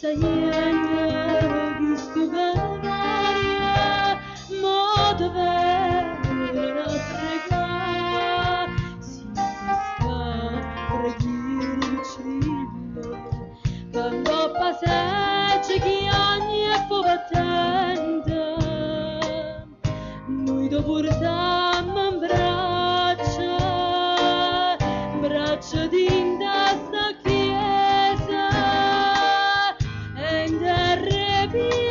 sta iendo visto Bavaria, ma dove la frega si sta preghiere vicino quando passeggi chi ogni è fogatente noi dopo portiamo in braccia di sta chiesa e in terra piera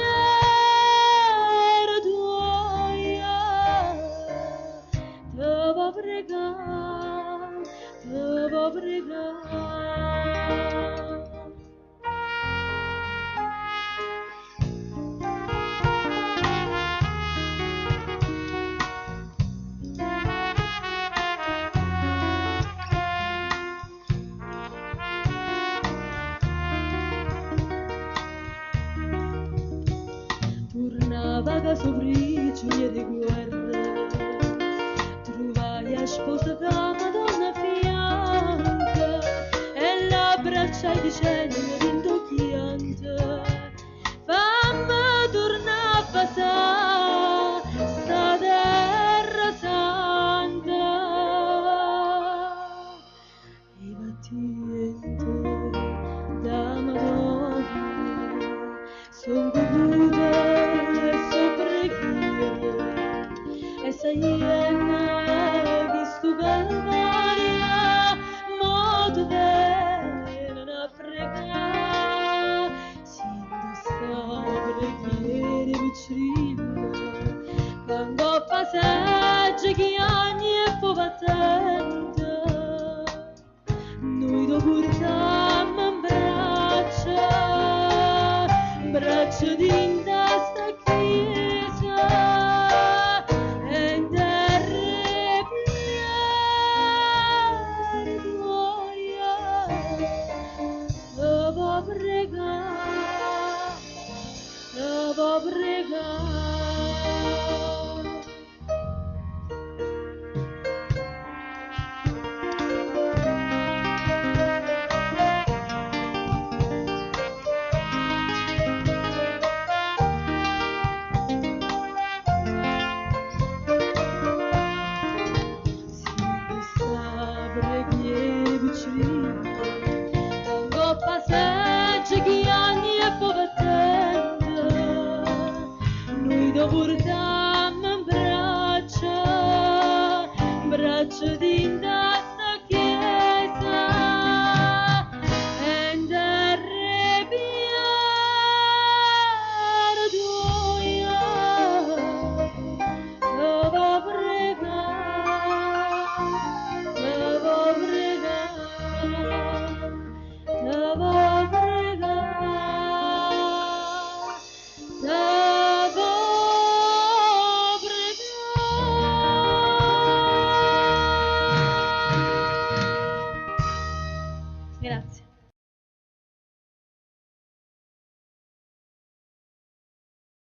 tuoia te va pregare, te va pregare. Tornava che sovriciglia di guerra, trovai a sposa da Madonna fianca e l'abbracciai dicendo